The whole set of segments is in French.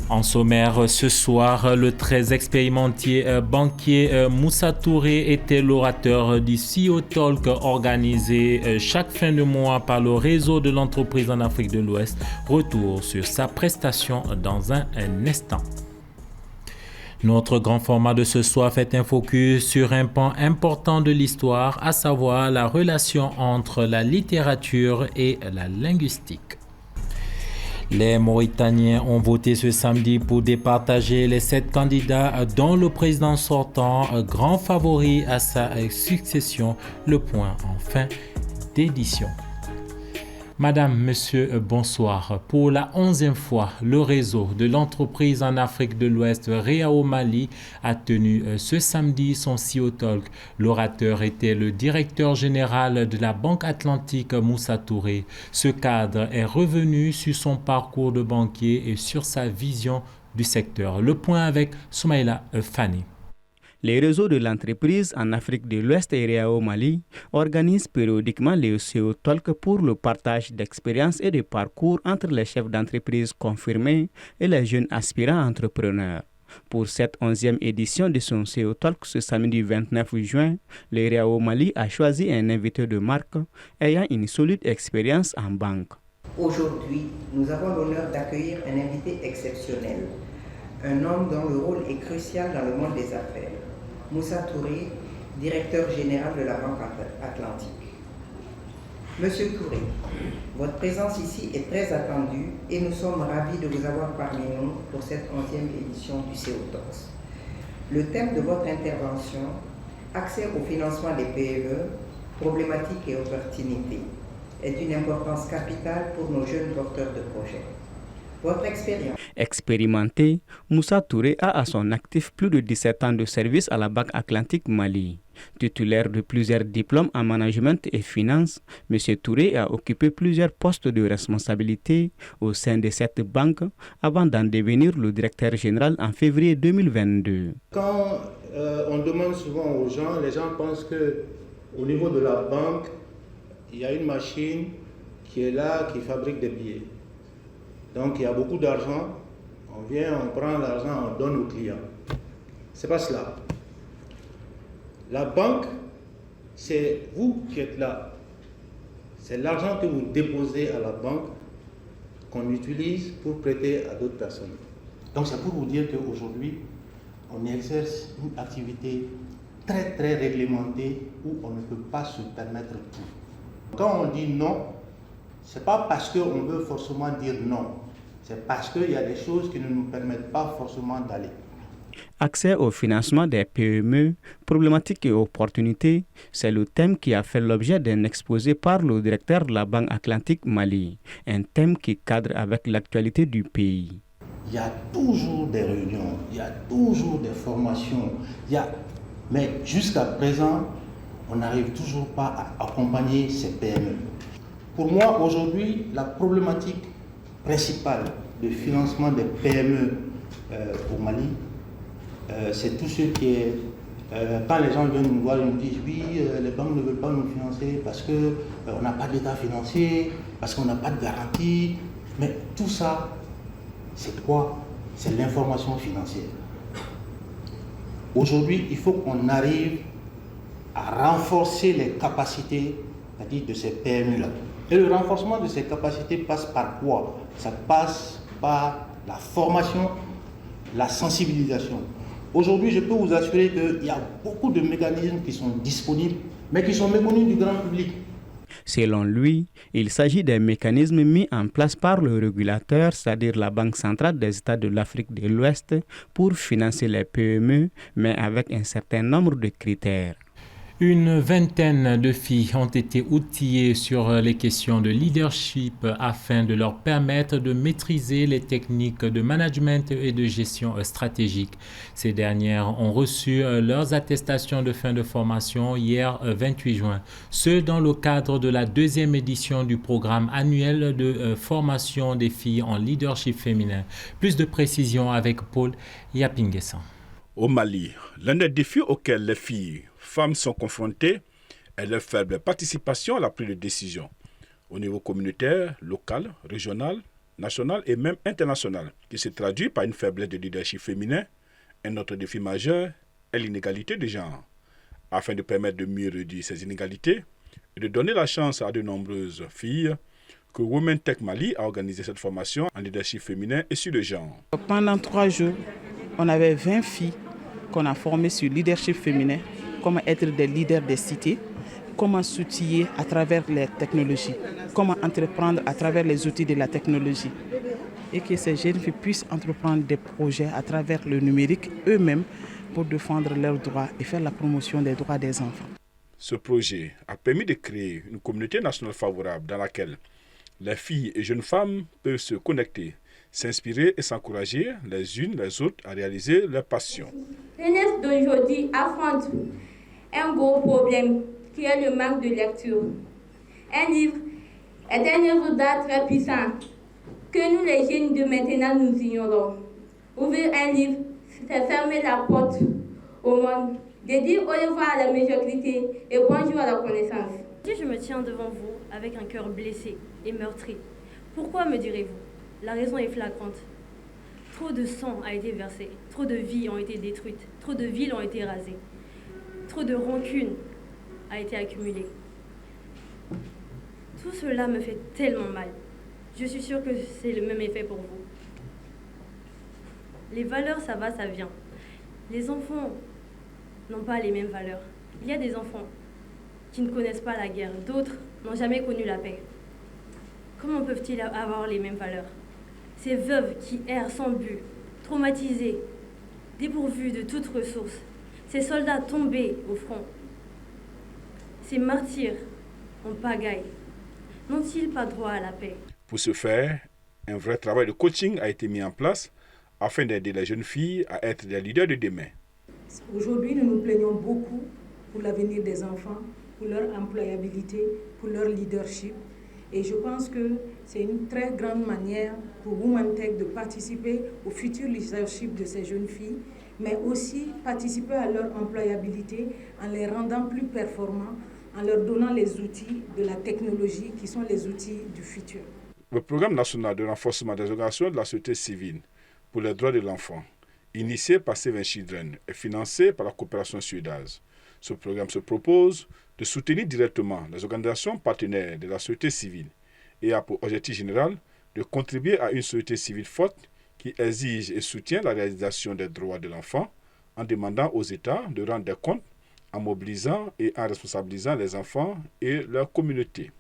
En sommaire, ce soir, le très expérimenté banquier Moussa Touré était l'orateur du CEO Talk organisé chaque fin de mois par le réseau de l'entreprise en Afrique de l'Ouest. Retour sur sa prestation dans un instant. Notre grand format de ce soir fait un focus sur un pan important de l'histoire, à savoir la relation entre la littérature et la linguistique. Les Mauritaniens ont voté ce samedi pour départager les 7 candidats dont le président sortant, grand favori à sa succession, le point en fin d'édition. Madame, Monsieur, bonsoir. Pour la 11e fois, le réseau de l'entreprise en Afrique de l'Ouest, Réao Mali, a tenu ce samedi son CEO Talk. L'orateur était le directeur général de la Banque Atlantique, Moussa Touré. Ce cadre est revenu sur son parcours de banquier et sur sa vision du secteur. Le point avec Soumaïla Fani. Les réseaux de l'entreprise en Afrique de l'Ouest et Réao Mali organisent périodiquement les CEO Talk pour le partage d'expériences et de parcours entre les chefs d'entreprise confirmés et les jeunes aspirants entrepreneurs. Pour cette 11e édition de son CEO Talk ce samedi 29 juin, le Réao Mali a choisi un invité de marque ayant une solide expérience en banque. Aujourd'hui, nous avons l'honneur d'accueillir un invité exceptionnel, un homme dont le rôle est crucial dans le monde des affaires. Moussa Touré, directeur général de la Banque Atlantique. Monsieur Touré, votre présence ici est très attendue et nous sommes ravis de vous avoir parmi nous pour cette 11e édition du CEO Talks. Le thème de votre intervention, accès au financement des PME, problématiques et opportunités, est d'une importance capitale pour nos jeunes porteurs de projets. Votre expérience. Expérimenté, Moussa Touré a à son actif plus de 17 ans de service à la Banque Atlantique Mali. Titulaire de plusieurs diplômes en management et finance, M. Touré a occupé plusieurs postes de responsabilité au sein de cette banque avant d'en devenir le directeur général en février 2022. Quand on demande souvent aux gens, les gens pensent qu'au niveau de la banque, il y a une machine qui est là, qui fabrique des billets. Donc il y a beaucoup d'argent, on vient, on prend l'argent, on donne aux clients. C'est pas cela. La banque, c'est vous qui êtes là. C'est l'argent que vous déposez à la banque qu'on utilise pour prêter à d'autres personnes. Donc c'est pour vous dire qu'aujourd'hui, on exerce une activité très très réglementée où on ne peut pas se permettre tout. Quand on dit non, ce n'est pas parce qu'on veut forcément dire non. C'est parce qu'il y a des choses qui ne nous permettent pas forcément d'aller. Accès au financement des PME, problématiques et opportunités, c'est le thème qui a fait l'objet d'un exposé par le directeur de la Banque Atlantique Mali, un thème qui cadre avec l'actualité du pays. Il y a toujours des réunions, il y a toujours des formations, mais jusqu'à présent, on n'arrive toujours pas à accompagner ces PME. Pour moi, aujourd'hui, la problématique principale de financement des PME au Mali, c'est tout ce qui est... quand les gens viennent nous voir, ils nous disent oui, les banques ne veulent pas nous financer parce qu'on n'a pas d'état financier, parce qu'on n'a pas de garantie. Mais tout ça, c'est quoi? C'est l'information financière. Aujourd'hui, il faut qu'on arrive à renforcer les capacités, c'est-à-dire de ces PME-là. Et le renforcement de ces capacités passe par quoi? Ça passe par la formation, la sensibilisation. Aujourd'hui, je peux vous assurer qu'il y a beaucoup de mécanismes qui sont disponibles, mais qui sont méconnus du grand public. Selon lui, il s'agit des mécanismes mis en place par le régulateur, c'est-à-dire la Banque centrale des États de l'Afrique de l'Ouest, pour financer les PME, mais avec un certain nombre de critères. Une vingtaine de filles ont été outillées sur les questions de leadership afin de leur permettre de maîtriser les techniques de management et de gestion stratégique. Ces dernières ont reçu leurs attestations de fin de formation hier 28 juin, ce dans le cadre de la 2e édition du programme annuel de formation des filles en leadership féminin. Plus de précisions avec Paul Yapinguessan. Au Mali, l'un des défis auxquels les femmes sont confrontées est leur faible participation à la prise de décision au niveau communautaire, local, régional nationale et même internationale, qui se traduit par une faiblesse de leadership féminin. Un autre défi majeur est l'inégalité de genre. Afin de permettre de mieux réduire ces inégalités et de donner la chance à de nombreuses filles, que Women Tech Mali a organisé cette formation en leadership féminin et sur le genre. Pendant 3 jours, on avait 20 filles qu'on a formées sur le leadership féminin, comment être des leaders des cités, comment s'outiller à travers les technologies, comment entreprendre à travers les outils de la technologie. Et que ces jeunes filles puissent entreprendre des projets à travers le numérique eux-mêmes pour défendre leurs droits et faire la promotion des droits des enfants. Ce projet a permis de créer une communauté nationale favorable dans laquelle les filles et jeunes femmes peuvent se connecter, s'inspirer et s'encourager les unes les autres à réaliser leurs passions. La jeunesse d'aujourd'hui affronte un gros problème qui est le manque de lecture. Un livre est un œuvre d'art très puissant que nous les jeunes de maintenant nous ignorons. Ouvrir un livre, c'est fermer la porte au monde, de dire au revoir à la médiocrité et bonjour à la connaissance. Si je me tiens devant vous avec un cœur blessé et meurtri, pourquoi me direz-vous? La raison est flagrante. Trop de sang a été versé, trop de vies ont été détruites, trop de villes ont été rasées, trop de rancune a été accumulée. Tout cela me fait tellement mal. Je suis sûre que c'est le même effet pour vous. Les valeurs, ça va, ça vient. Les enfants n'ont pas les mêmes valeurs. Il y a des enfants qui ne connaissent pas la guerre, d'autres n'ont jamais connu la paix. Comment peuvent-ils avoir les mêmes valeurs? Ces veuves qui errent sans but, traumatisées, dépourvues de toute ressource, ces soldats tombés au front, ces martyrs en pagaille, n'ont-ils pas droit à la paix? Pour ce faire, un vrai travail de coaching a été mis en place afin d'aider les jeunes filles à être des leaders de demain. Aujourd'hui, nous nous plaignons beaucoup pour l'avenir des enfants, pour leur employabilité, pour leur leadership. Et je pense que c'est une très grande manière pour Women Tech de participer au futur leadership de ces jeunes filles, mais aussi participer à leur employabilité en les rendant plus performants, en leur donnant les outils de la technologie qui sont les outils du futur. Le programme national de renforcement des organisations de la société civile pour les droits de l'enfant, initié par Save Children, est financé par la coopération suédoise. Ce programme se propose de soutenir directement les organisations partenaires de la société civile et a pour objectif général de contribuer à une société civile forte qui exige et soutient la réalisation des droits de l'enfant en demandant aux États de rendre des comptes, en mobilisant et en responsabilisant les enfants et leur communauté.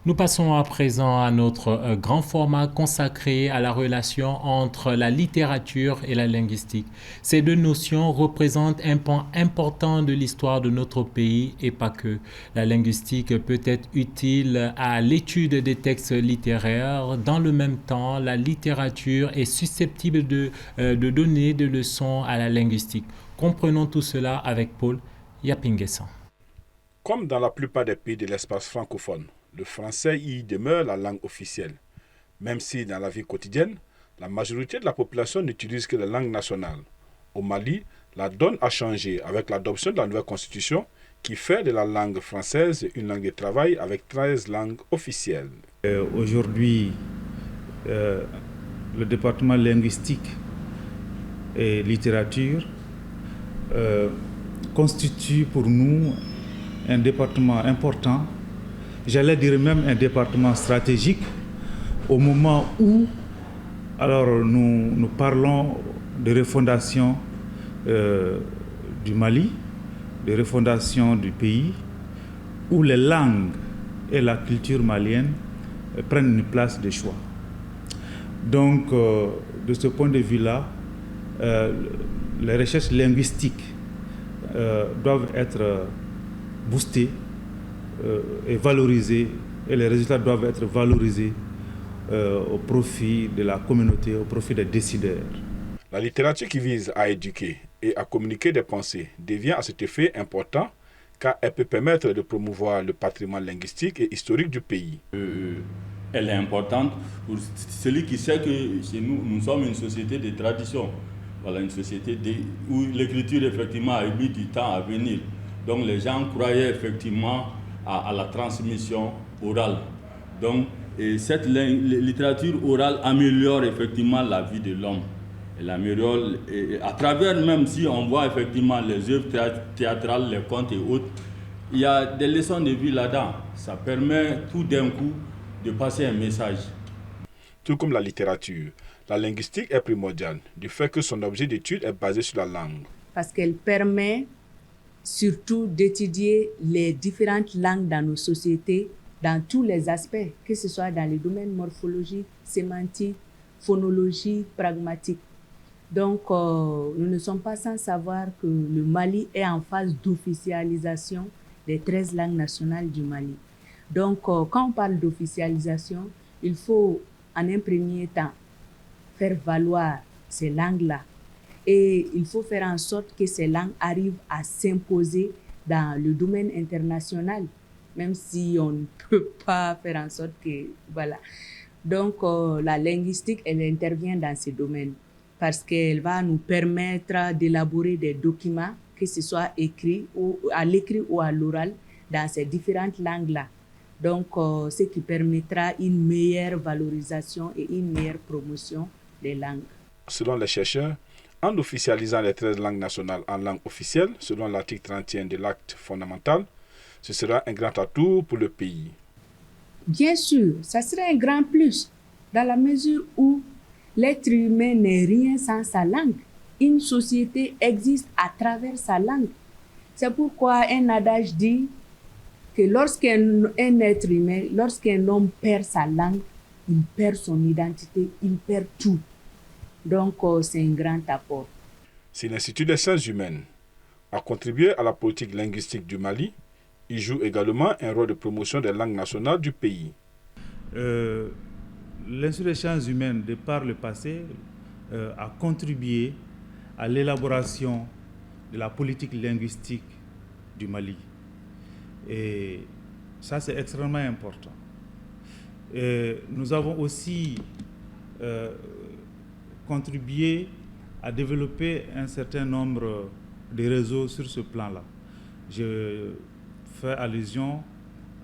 Nous passons à présent à notre grand format consacré à la relation entre la littérature et la linguistique. Ces deux notions représentent un pan important de l'histoire de notre pays et pas que. La linguistique peut être utile à l'étude des textes littéraires. Dans le même temps, la littérature est susceptible de donner des leçons à la linguistique. Comprenons tout cela avec Paul Yapinguessan. Comme dans la plupart des pays de l'espace francophone, le français y demeure la langue officielle, même si dans la vie quotidienne, la majorité de la population n'utilise que la langue nationale. Au Mali, la donne a changé avec l'adoption de la nouvelle constitution qui fait de la langue française une langue de travail avec 13 langues officielles. Aujourd'hui, le département linguistique et littérature constitue pour nous un département important. J'allais dire même un département stratégique au moment où nous parlons de refondation du Mali, de refondation du pays, où les langues et la culture malienne prennent une place de choix. Donc, de ce point de vue-là, les recherches linguistiques doivent être boostées et valorisés, et les résultats doivent être valorisés au profit de la communauté, au profit des décideurs. La littérature qui vise à éduquer et à communiquer des pensées devient à cet effet important car elle peut permettre de promouvoir le patrimoine linguistique et historique du pays. Elle est importante pour celui qui sait que chez nous sommes une société de tradition. Voilà, une société où l'écriture effectivement a mis du temps à venir. Donc les gens croyaient effectivement à la transmission orale. Donc Et cette littérature orale améliore effectivement la vie de l'homme. Elle améliore, et à travers, même si on voit effectivement les œuvres théâtrales, les contes et autres, il y a des leçons de vie là-dedans. Ça permet tout d'un coup de passer un message. Tout comme la littérature, la linguistique est primordiale du fait que son objet d'étude est basé sur la langue. Parce qu'elle permet surtout d'étudier les différentes langues dans nos sociétés, dans tous les aspects, que ce soit dans les domaines morphologiques, sémantiques, phonologique, pragmatique. Donc, nous ne sommes pas sans savoir que le Mali est en phase d'officialisation des 13 langues nationales du Mali. Donc, quand on parle d'officialisation, il faut en un premier temps faire valoir ces langues-là. Et il faut faire en sorte que ces langues arrivent à s'imposer dans le domaine international, même si on ne peut pas faire en sorte que... Voilà. Donc, la linguistique, elle intervient dans ces domaines parce qu'elle va nous permettre d'élaborer des documents, que ce soit écrit ou à l'écrit ou à l'oral, dans ces différentes langues-là. Donc, ce qui permettra une meilleure valorisation et une meilleure promotion des langues. Selon les chercheurs, en officialisant les 13 langues nationales en langue officielle, selon l'article 31 de l'acte fondamental, ce sera un grand atout pour le pays. Bien sûr, ça serait un grand plus, dans la mesure où l'être humain n'est rien sans sa langue. Une société existe à travers sa langue. C'est pourquoi un adage dit que lorsqu'un être humain, lorsqu'un homme perd sa langue, il perd son identité, il perd tout. Donc, c'est un grand apport. Si l'Institut des sciences humaines a contribué à la politique linguistique du Mali, il joue également un rôle de promotion des langues nationales du pays. L'Institut des sciences humaines, de par le passé, a contribué à l'élaboration de la politique linguistique du Mali. Et ça, c'est extrêmement important. Et nous avons aussi contribué à développer un certain nombre de réseaux sur ce plan-là. Je fais allusion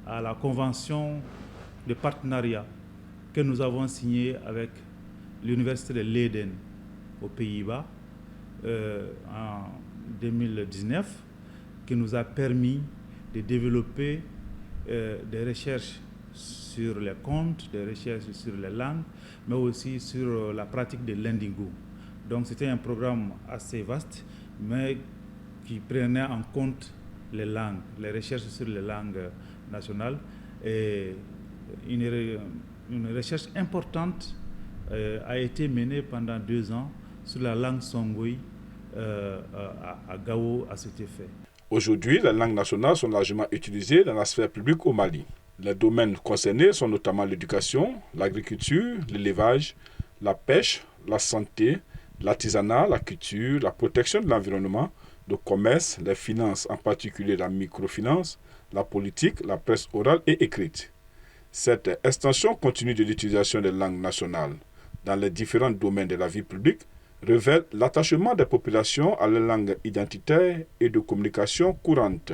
à la convention de partenariat que nous avons signée avec l'Université de Leiden aux Pays-Bas en 2019, qui nous a permis de développer des recherches sur les contes, des recherches sur les langues, mais aussi sur la pratique de l'Indigo. Donc c'était un programme assez vaste, mais qui prenait en compte les langues, les recherches sur les langues nationales. Et une recherche importante a été menée pendant 2 ans sur la langue Songoi à Gao à cet effet. Aujourd'hui, les langues nationales sont largement utilisées dans la sphère publique au Mali. Les domaines concernés sont notamment l'éducation, l'agriculture, l'élevage, la pêche, la santé, l'artisanat, la culture, la protection de l'environnement, le commerce, les finances, en particulier la microfinance, la politique, la presse orale et écrite. Cette extension continue de l'utilisation des langues nationales dans les différents domaines de la vie publique révèle l'attachement des populations à la langue identitaire et de communication courante.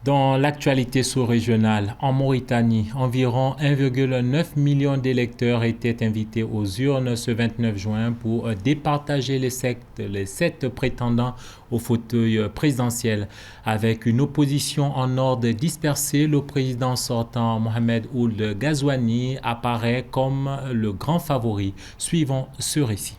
Dans l'actualité sous-régionale, en Mauritanie, environ 1,9 million d'électeurs étaient invités aux urnes ce 29 juin pour départager les 7 prétendants au fauteuil présidentiel. Avec une opposition en ordre dispersé, le président sortant Mohamed Ould Ghazouani apparaît comme le grand favori. Suivons ce récit.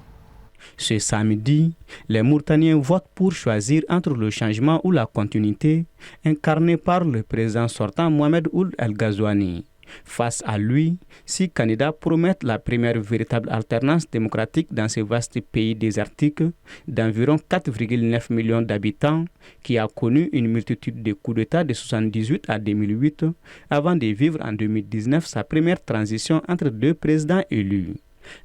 Ce samedi, les Mauritaniens votent pour choisir entre le changement ou la continuité, incarné par le président sortant Mohamed Ould Ghazouani. Face à lui, 6 candidats promettent la première véritable alternance démocratique dans ce vaste pays désertique d'environ 4,9 millions d'habitants qui a connu une multitude de coups d'État de 1978 à 2008 avant de vivre en 2019 sa première transition entre 2 présidents élus.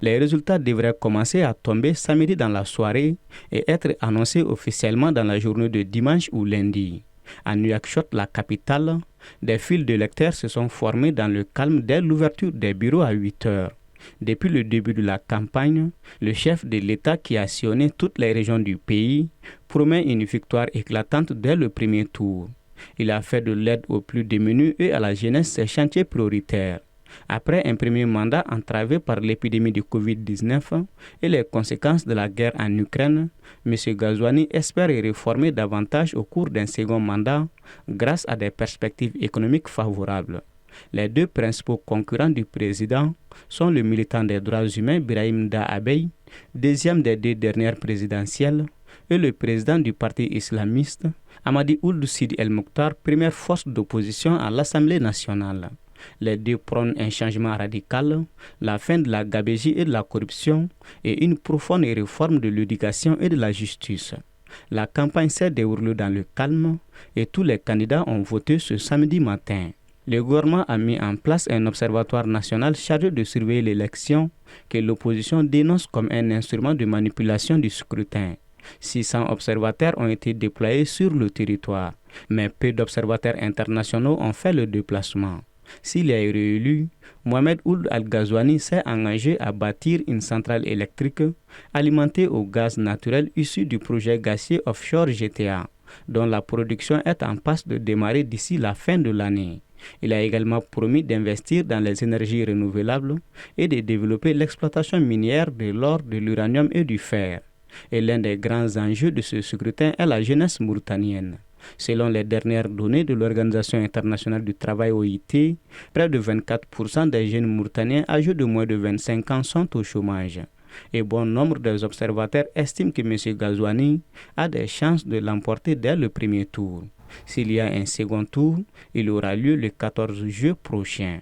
Les résultats devraient commencer à tomber samedi dans la soirée et être annoncés officiellement dans la journée de dimanche ou lundi. À Nouakchott, la capitale, des files d'électeurs se sont formées dans le calme dès l'ouverture des bureaux à 8 heures. Depuis le début de la campagne, le chef de l'État qui a sillonné toutes les régions du pays promet une victoire éclatante dès le premier tour. Il a fait de l'aide aux plus démunis et à la jeunesse ses chantiers prioritaires. Après un premier mandat entravé par l'épidémie de Covid-19 et les conséquences de la guerre en Ukraine, M. Ghazouani espère y réformer davantage au cours d'un second mandat grâce à des perspectives économiques favorables. Les deux principaux concurrents du président sont le militant des droits humains Birahim Da Abey, deuxième des deux dernières présidentielles, et le président du parti islamiste, Hamadi Ould Sidi El Mokhtar, première force d'opposition à l'Assemblée nationale. Les deux prônent un changement radical, la fin de la gabegie et de la corruption et une profonde réforme de l'éducation et de la justice. La campagne s'est déroulée dans le calme et tous les candidats ont voté ce samedi matin. Le gouvernement a mis en place un observatoire national chargé de surveiller l'élection que l'opposition dénonce comme un instrument de manipulation du scrutin. 600 observateurs ont été déployés sur le territoire, mais peu d'observateurs internationaux ont fait le déplacement. S'il est réélu, Mohamed Ould Al-Ghazouani s'est engagé à bâtir une centrale électrique alimentée au gaz naturel issu du projet gazier offshore GTA, dont la production est en passe de démarrer d'ici la fin de l'année. Il a également promis d'investir dans les énergies renouvelables et de développer l'exploitation minière de l'or, de l'uranium et du fer. Et l'un des grands enjeux de ce scrutin est la jeunesse mauritanienne. Selon les dernières données de l'Organisation internationale du travail OIT, près de 24% des jeunes mauritaniens âgés de moins de 25 ans sont au chômage. Et bon nombre des observateurs estiment que M. Ghazouani a des chances de l'emporter dès le premier tour. S'il y a un second tour, il aura lieu le 14 juillet prochain.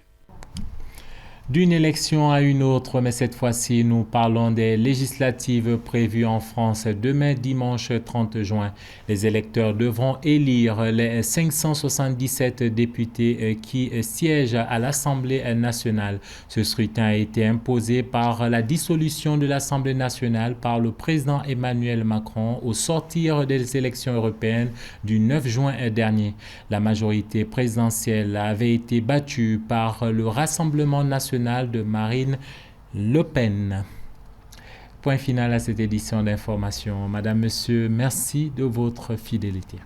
D'une élection à une autre, mais cette fois-ci, nous parlons des législatives prévues en France demain dimanche 30 juin. Les électeurs devront élire les 577 députés qui siègent à l'Assemblée nationale. Ce scrutin a été imposé par la dissolution de l'Assemblée nationale par le président Emmanuel Macron au sortir des élections européennes du 9 juin dernier. La majorité présidentielle avait été battue par le Rassemblement national de Marine Le Pen. Point final à cette édition d'information. Madame, Monsieur, merci de votre fidélité.